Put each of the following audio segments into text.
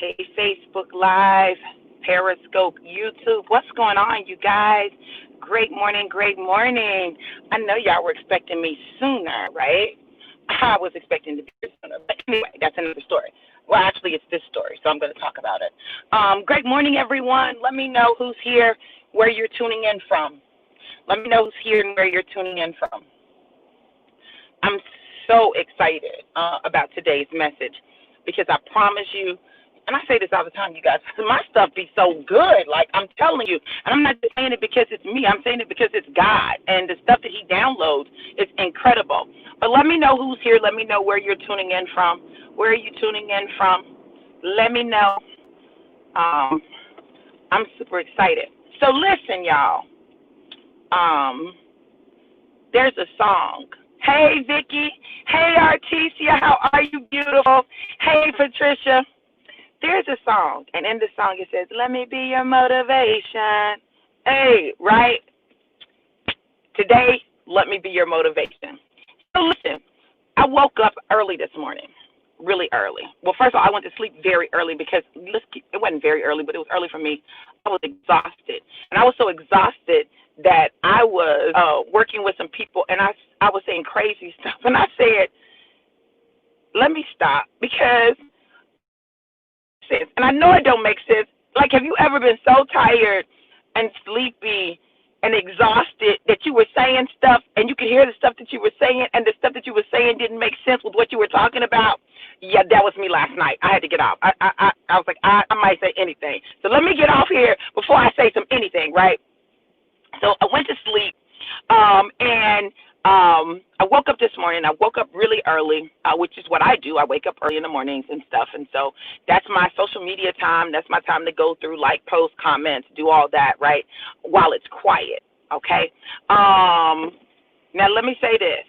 Hey, Facebook Live, Periscope, YouTube. What's going on, you guys? Great morning, great morning. I know y'all were expecting me sooner, right? I was expecting to be here sooner. But anyway, that's another story. Well, actually, it's this story, so I'm going to talk about it. Great morning, everyone. Let me know who's here, where you're tuning in from. Let me know who's here and where you're tuning in from. I'm so excited about today's message because I promise you, and I say this all the time, you guys, my stuff be so good. Like, I'm telling you, and I'm not just saying it because it's me. I'm saying it because it's God, and the stuff that he downloads is incredible. But let me know who's here. Let me know where you're tuning in from. Where are you tuning in from? Let me know. I'm super excited. So listen, y'all. There's a song. Hey, Vicky. Hey, Artesia. How are you, beautiful? Hey, Patricia. There's a song, and in the song it says, let me be your motivation. Hey, right? Today, let me be your motivation. So listen, I woke up early this morning, really early. Well, first of all, I went to sleep very early because it wasn't very early, but it was early for me. I was exhausted, and I was so exhausted that I was working with some people, and I was saying crazy stuff, and I said, let me stop because sense. And I know it don't make sense. Like, have you ever been so tired and sleepy and exhausted that you were saying stuff and you could hear the stuff that you were saying and the stuff that you were saying didn't make sense with what you were talking about? Yeah, that was me last night. I had to get off. I was like, I might say anything. So let me get off here before I say some anything, right? So I went to sleep, and I woke up this morning. I woke up really early, which is what I do. I wake up early in the mornings and stuff, and so that's my social media time. That's my time to go through, like, post, comments, do all that, right, while it's quiet, okay? Now, let me say this.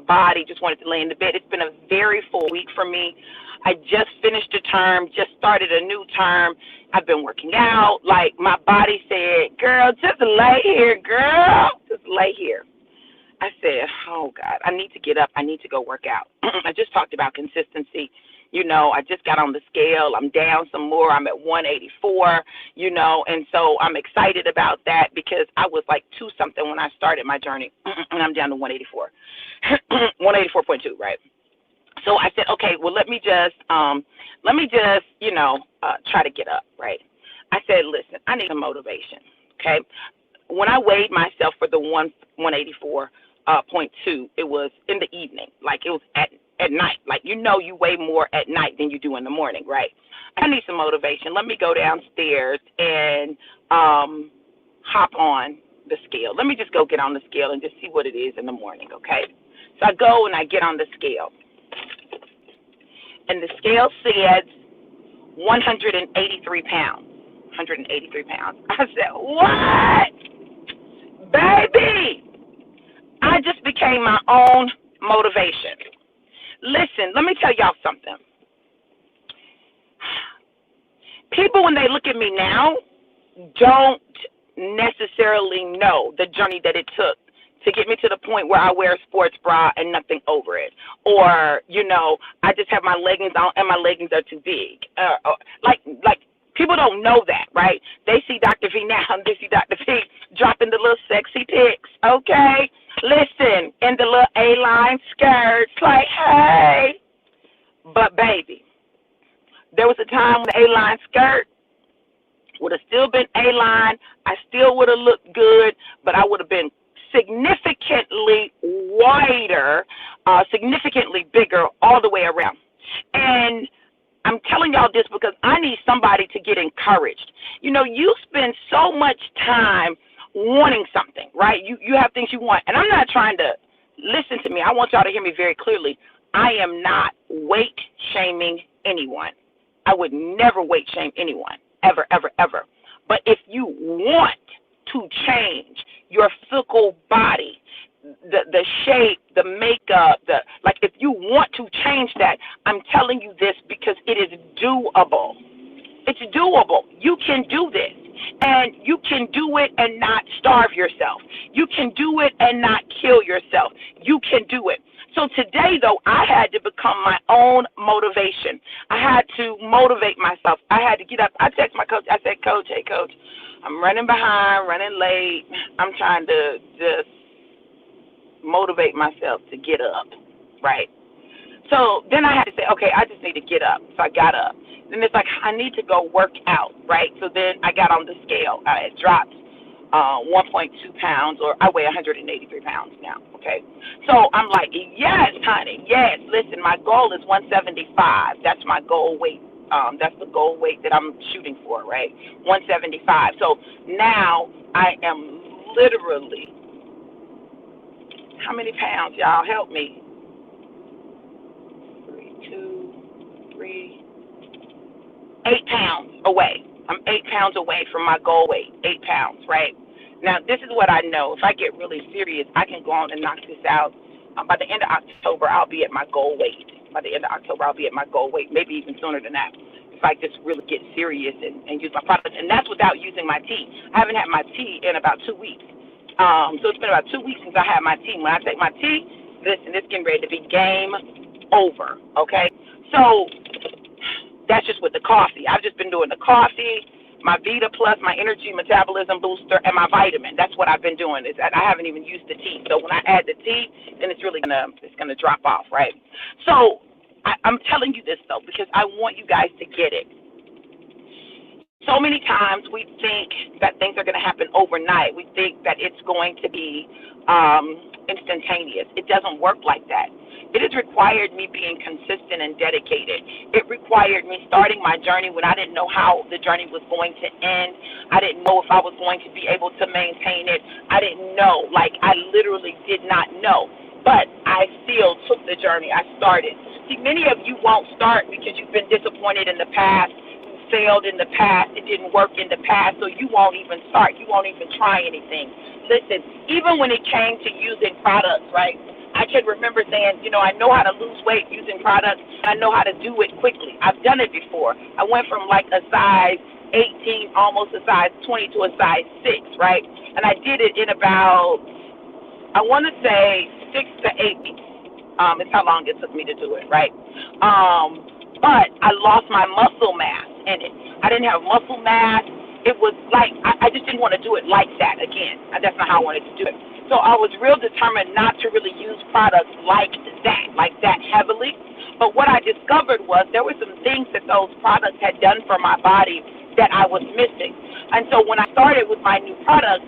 Body just wanted to lay in the bed. It's been a very full week for me. I just finished a term, just started a new term. I've been working out. Like, my body said, girl, just lay here, girl. Just lay here. I said, oh, God, I need to get up. I need to go work out. I just talked about consistency. You know, I just got on the scale. I'm down some more. I'm at 184, you know, and so I'm excited about that because I was like 2-something when I started my journey, and I'm down to 184, 184.2, right? So I said, okay, well, let me just, you know, try to get up, right? I said, listen, I need some motivation, okay? When I weighed myself for the 184.2, it was in the evening, like it was at night. Like, you know, you weigh more at night than you do in the morning, right? I need some motivation. Let me go downstairs and hop on the scale. Let me just go get on the scale and just see what it is in the morning, okay? So I go and I get on the scale. And the scale said 183 pounds. 183 pounds. I said, what? Baby, I just became my own motivation. Listen, let me tell y'all something. People, when they look at me now, don't necessarily know the journey that it took to get me to the point where I wear a sports bra and nothing over it. Or, you know, I just have my leggings on and my leggings are too big. Like people don't know that, right? They see Dr. V now and they see Dr. V dropping the little sexy pics, okay? Listen, in the little A-line skirts, like, hey. But, baby, there was a time when the A-line skirt would have still been A-line. I still would have looked good, but I would have been significantly wider, significantly bigger all the way around. And I'm telling y'all this because I need somebody to get encouraged. You know, you spend so much time wanting something, right? You have things you want. And I'm not trying to, listen to me. I want y'all to hear me very clearly. I am not weight shaming anyone. I would never weight shame anyone, ever, ever, ever. But if you want to change your physical body, the shape, the makeup, like if you want to change that, I'm telling you this because it is doable. It's doable. You can do this. And you can do it and not starve yourself. You can do it and not kill yourself. You can do it. So today, though, I had to become my own motivation. I had to motivate myself. I had to get up. I text my coach. I said, Coach, hey, Coach, I'm running behind, running late. I'm trying to just motivate myself to get up, right? So then I had to say, okay, I just need to get up. So I got up. Then it's like, I need to go work out, right? So then I got on the scale. I had dropped 1.2 pounds, or I weigh 183 pounds now, okay? So I'm like, yes, honey, yes. Listen, my goal is 175. That's my goal weight. That's the goal weight that I'm shooting for, right? 175. So now I am literally, how many pounds, y'all? Help me. 8 pounds away. I'm 8 pounds away from my goal weight. 8 pounds, right? Now, this is what I know. If I get really serious, I can go on and knock this out. By the end of October, I'll be at my goal weight. By the end of October, I'll be at my goal weight, maybe even sooner than that. If I just really get serious and use my product. And that's without using my tea. I haven't had my tea in about 2 weeks. So it's been about 2 weeks since I had my tea. When I take my tea, listen, it's getting ready to be game over, okay? So that's just with the coffee. I've just been doing the coffee, my Vita Plus, my energy metabolism booster, and my vitamin. That's what I've been doing. I haven't even used the tea. So when I add the tea, then it's really gonna drop off, right? So I'm telling you this though because I want you guys to get it. So many times we think that things are going to happen overnight. We think that it's going to be instantaneous. It doesn't work like that. It has required me being consistent and dedicated. It required me starting my journey when I didn't know how the journey was going to end. I didn't know if I was going to be able to maintain it. I didn't know. Like, I literally did not know. But I still took the journey. I started. See, many of you won't start because you've been disappointed in the past, failed in the past, it didn't work in the past, so you won't even start. You won't even try anything. Listen, even when it came to using products, right, I can remember saying, I know how to lose weight using products. I know how to do it quickly. I've done it before. I went from like a size 18, almost a size 20 to a size 6, right? And I did it in about, I want to say 6 to 8 weeks. It's how long it took me to do it, right? But I lost my muscle mass in it. I didn't have muscle mass. It was like, I just didn't want to do it like that again. That's not how I wanted to do it. So I was real determined not to really use products like that heavily. But what I discovered was there were some things that those products had done for my body that I was missing. And so when I started with my new products,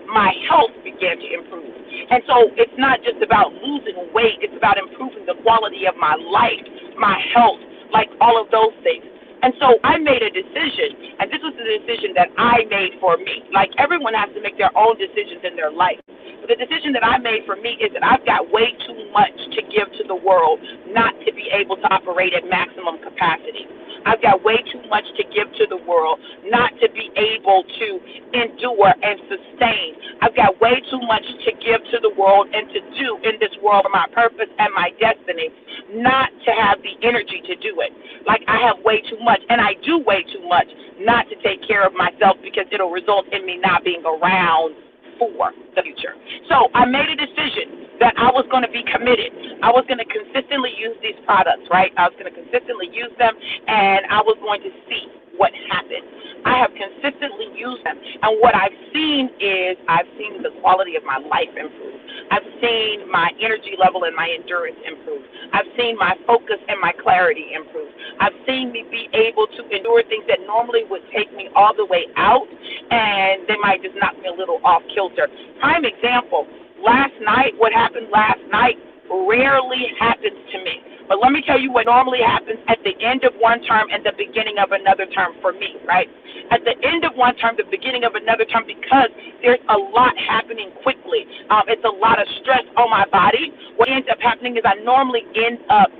my health began to improve. And so it's not just about losing weight, it's about improving the quality of my life, my health, like all of those things. And so I made a decision, and this was the decision that I made for me. Like, everyone has to make their own decisions in their life. But the decision that I made for me is that I've got way too much to give to the world not to be able to operate at maximum capacity. I've got way too much to give to the world not to be able to endure and sustain. I've got way too much to give to the world and to do in this world for my purpose and my destiny, not to have the energy to do it. Like, I have way too much, and I do way too much not to take care of myself because it'll result in me not being around for the future. So I made a decision that I was going to be committed. I was going to consistently use these products, right? I was going to consistently use them, and I was going to see what happened. I have consistently used them, and what I've seen is I've seen the quality of my life improve. I've seen my energy level and my endurance improve. I've seen my focus and my clarity improve. I've seen me be able to endure things that normally would take me all the way out, and they might just knock me a little off kilter. Prime example, what happened last night rarely happens to me. But let me tell you what normally happens at the end of one term and the beginning of another term for me, right? At the end of one term, the beginning of another term, because there's a lot happening quickly. It's a lot of stress on my body. What ends up happening is I normally end up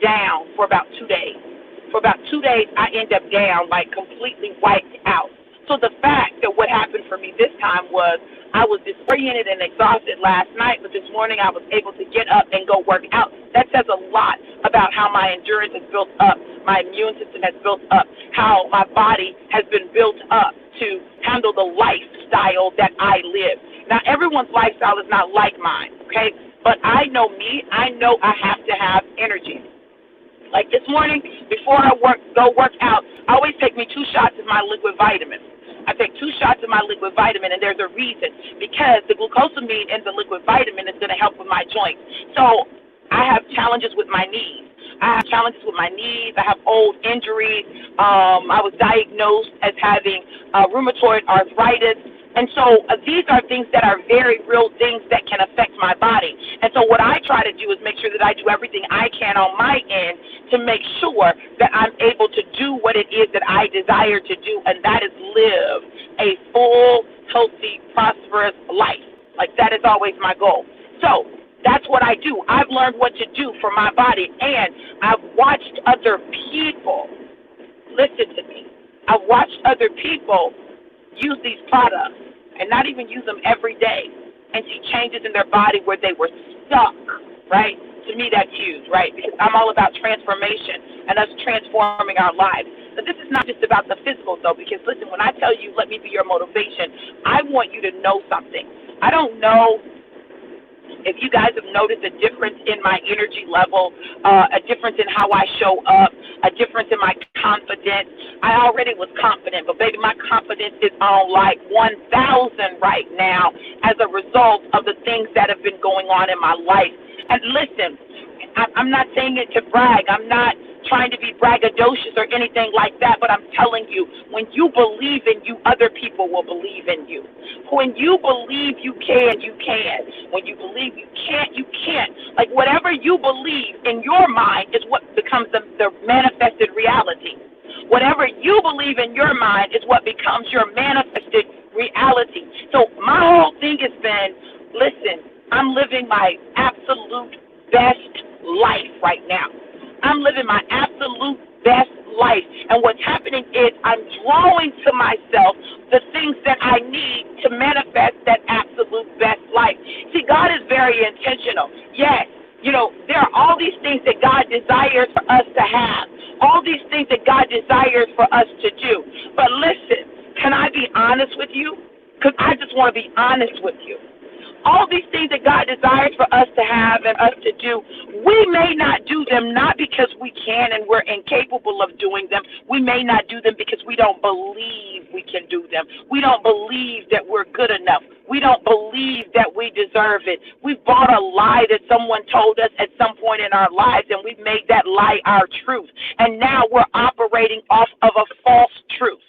down for about 2 days. For about 2 days, I end up down, like completely wiped out. So the fact that what happened for me this time was I was disoriented and exhausted last night, but this morning I was able to get up and go work out. That says a lot about how my endurance is built up, my immune system has built up, how my body has been built up to handle the lifestyle that I live. Now, everyone's lifestyle is not like mine, okay? But I know me. I know I have to have energy. Like this morning, before I go work out, I always take me 2 shots of my liquid vitamin. I take 2 shots of my liquid vitamin, and there's a reason, because the glucosamine in the liquid vitamin is going to help with my joints. So I have challenges with my knees. I have old injuries. I was diagnosed as having rheumatoid arthritis. And so these are things that are very real things that can affect my body. And so what I try to do is make sure that I do everything I can on my end to make sure that I'm able to do what it is that I desire to do, and that is live a full, healthy, prosperous life. Like, that is always my goal. So that's what I do. I've learned what to do for my body, and I've watched other people, listen to me, I've watched other people use these products and not even use them every day and see changes in their body where they were stuck, right? To me, that's huge, right? Because I'm all about transformation and us transforming our lives. But this is not just about the physical, though, because, listen, when I tell you, let me be your motivation, I want you to know something. I don't know if you guys have noticed a difference in my energy level, a difference in how I show up, a difference in my confidence. I already was confident, but baby, my confidence is on like 1,000 right now as a result of the things that have been going on in my life. And listen, I'm not saying it to brag. I'm not trying to be braggadocious or anything like that, but I'm telling you, when you believe in you, other people will believe in you. When you believe you can, you can. When you believe you can't, you can't. Like, whatever you believe in your mind is what becomes the manifested reality. Whatever you believe in your mind is what becomes your manifested reality. So my whole thing has been, listen, I'm living my absolute best life right now. I'm living my absolute best life. And what's happening is I'm drawing to myself the things that I need to manifest that absolute best life. See, God is very intentional. Yes, there are all these things that God desires for us to have, all these things that God desires for us to do. But listen, can I be honest with you? Because I just want to be honest with you. All these things that God desires for us to have and us to do, we may not do them not because we can and we're incapable of doing them. We may not do them because we don't believe we can do them. We don't believe that we're good enough. We don't believe that we deserve it. We've bought a lie that someone told us at some point in our lives, and we've made that lie our truth. And now we're operating off of a false truth.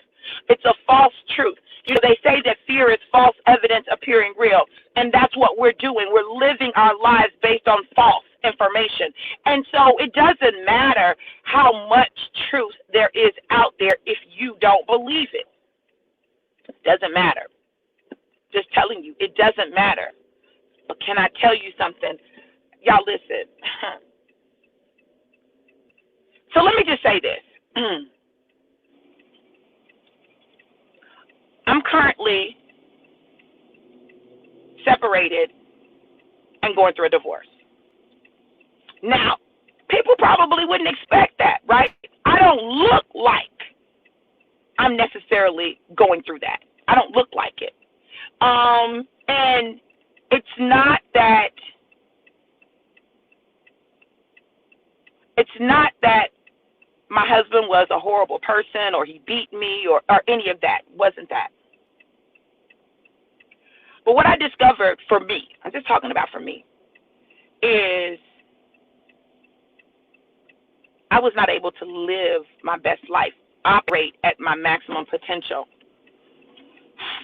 It's a false truth. They say that fear is false evidence appearing real, and that's what we're doing. We're living our lives based on false information. And so it doesn't matter how much truth there is out there if you don't believe it. It doesn't matter. Just telling you, it doesn't matter. But can I tell you something? Y'all listen. So let me just say this. I'm currently separated and going through a divorce. Now, people probably wouldn't expect that, right? I don't look like I'm necessarily going through that. I don't look like it. And it's not that my husband was a horrible person or he beat me or any of that. Wasn't that. But what I discovered for me, I'm just talking about for me, is I was not able to live my best life, operate at my maximum potential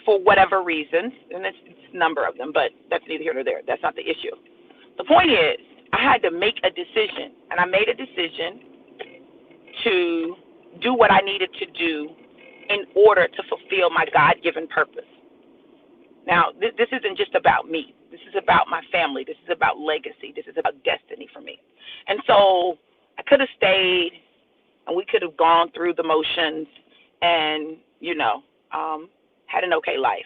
for whatever reasons, and it's a number of them, but that's neither here nor there. That's not the issue. The point is, I had to make a decision, and I made a decision to do what I needed to do in order to fulfill my God-given purpose. Now, this isn't just about me. This is about my family. This is about legacy. This is about destiny for me. And so I could have stayed, and we could have gone through the motions and, had an okay life.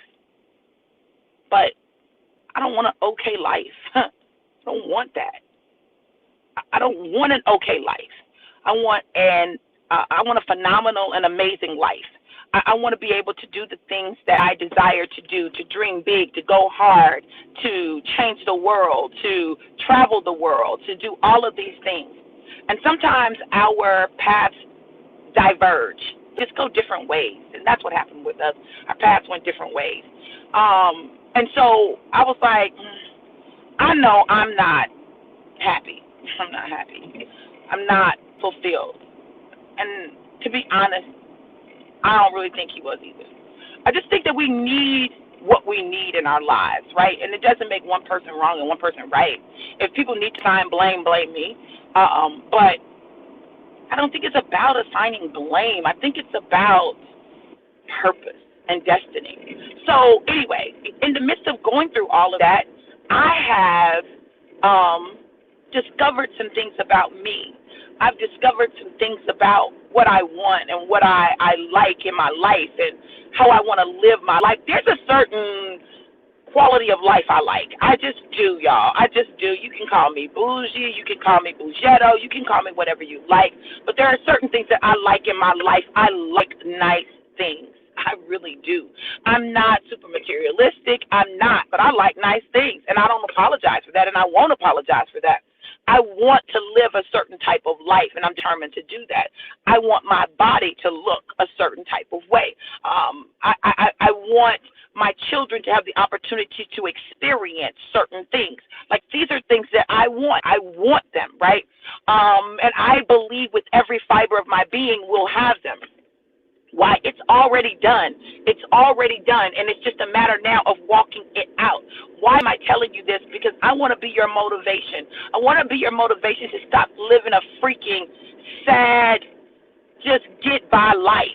But I don't want an okay life. I don't want that. I don't want an okay life. I want a phenomenal and amazing life. I want to be able to do the things that I desire to do, to dream big, to go hard, to change the world, to travel the world, to do all of these things. And sometimes our paths diverge, just go different ways. And that's what happened with us. Our paths went different ways. And so I was like, I know I'm not happy. I'm not happy. I'm not fulfilled. And to be honest, I don't really think he was either. I just think that we need what we need in our lives, right? And it doesn't make one person wrong and one person right. If people need to assign blame, blame me. But I don't think it's about assigning blame. I think it's about purpose and destiny. So anyway, in the midst of going through all of that, I have discovered some things about me. I've discovered some things about what I want and what I like in my life and how I want to live my life. There's a certain quality of life I like. I just do, y'all. I just do. You can call me bougie. You can call me bougetto. You can call me whatever you like. But there are certain things that I like in my life. I like nice things. I really do. I'm not super materialistic. I'm not. But I like nice things. And I don't apologize for that. And I won't apologize for that. I want to live a certain type of life, and I'm determined to do that. I want my body to look a certain type of way. I want my children to have the opportunity to experience certain things. Like, these are things that I want. I want them, right? And I believe with every fiber of my being we'll have them. Why? It's already done. It's already done, and it's just a matter now of walking it out. Why am I telling you this? Because I want to be your motivation. I want to be your motivation to stop living a freaking sad, just get by life.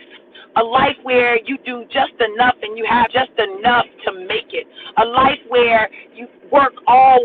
A life where you do just enough and you have just enough to make it. A life where you work all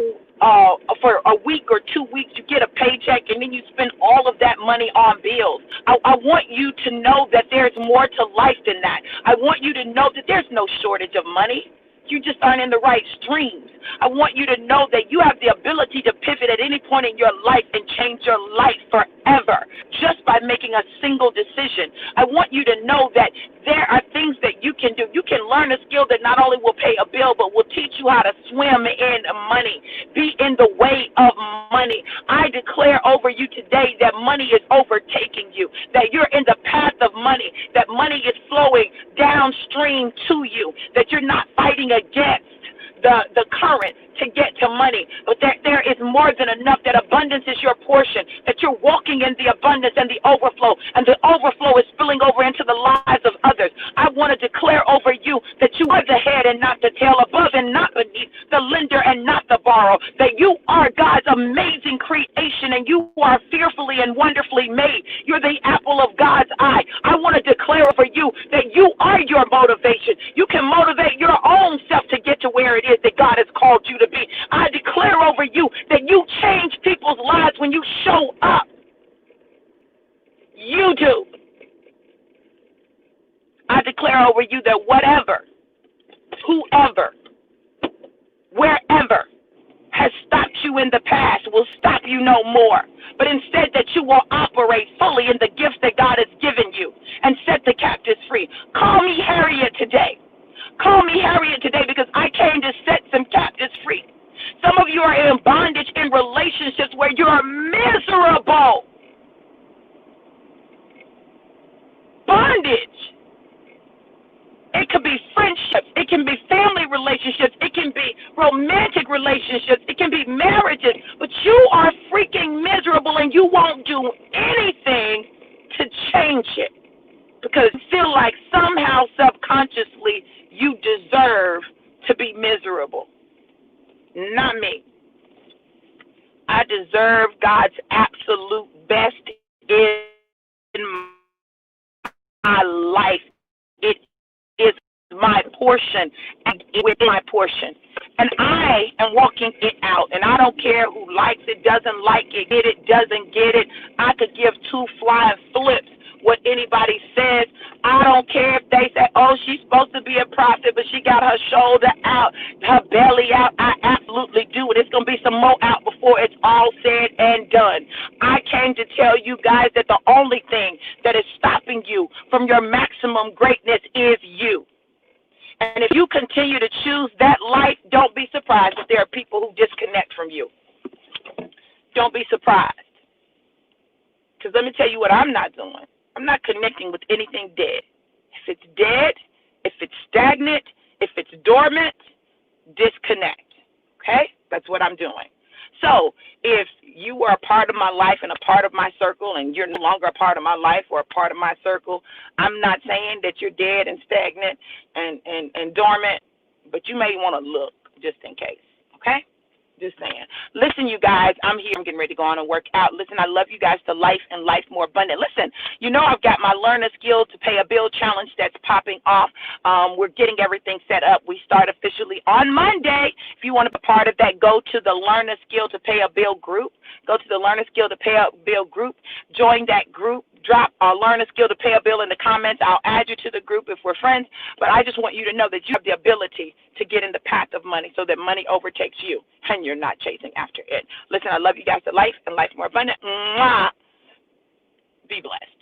for a week or 2 weeks, you get a paycheck, and then you spend all of that money on bills. I want you to know that there's more to life than that. I want you to know that there's no shortage of money. You just aren't in the right streams. I want you to know that you have the ability to pivot at any point in your life and change your life forever just by making a single decision. I want you to know that there are things that you can do. You can learn a skill that not only will pay a bill, but will teach you how to swim in money, be in the way of money. I declare over you today that money is overtaking you, that you're in the path of money, that money is flowing downstream to you, that you're not fighting against the current to get to money, but there is more than enough, that abundance is your portion, that you're walking in the abundance and the overflow is spilling over into the lives of others. I want to declare over you that you are the head and not the tail, above and not beneath, the lender and not the borrower, that you are God's amazing creation and you are fearfully and wonderfully made. You're the apple of God's eye. I want to declare over you that you are your motivation. You can motivate your own self to get to where it is that God has called you to be. I declare over you that you change people's lives when you show up. You do. I declare over you that whatever, whoever, wherever has stopped you in the past will stop you no more. But instead that you will operate fully in the gifts that God has given you and set the captives free. Call me Harriet today. Call me Harriet today, because I came to set some captives free. Some of you are in bondage in relationships where you are miserable. Bondage. It could be friendships. It can be family relationships. It can be romantic relationships. It can be marriages. But you are freaking miserable and you won't do anything to change it, because you feel like somehow subconsciously you deserve to be miserable. Not me. I deserve God's absolute best in my life. It is my portion, and within my portion. And I am walking it out. And I don't care who likes it, doesn't like it, get it, doesn't get it. I could give two flying flips what anybody says. I don't care if they say, oh, she's supposed to be a prophet, but she got her shoulder out, her belly out. I absolutely do. And it's going to be some more out before it's all said and done. I came to tell you guys that the only thing that is stopping you from your maximum greatness is you. And if you continue to choose that life, don't be surprised if there are people who disconnect from you. Don't be surprised. Because let me tell you what I'm not doing. I'm not connecting with anything dead. If it's dead, if it's stagnant, if it's dormant, disconnect. Okay? That's what I'm doing. So if you are a part of my life and a part of my circle and you're no longer a part of my life or a part of my circle, I'm not saying that you're dead and stagnant and dormant, but you may want to look just in case. Okay? Just saying. Listen, you guys, I'm here. I'm getting ready to go on and work out. Listen, I love you guys to life and life more abundant. Listen, you know I've got my Learn a Skill to Pay a Bill challenge that's popping off. We're getting everything set up. We start officially on Monday. If you want to be part of that, go to the Learn a Skill to Pay a Bill group. Go to the Learn a Skill to Pay a Bill group. Join that group. Drop Learn a Skill to Pay a Bill in the comments. I'll add you to the group if we're friends. But I just want you to know that you have the ability to get in the path of money so that money overtakes you and you're not chasing after it. Listen, I love you guys to life and life more abundant. Mwah. Be blessed.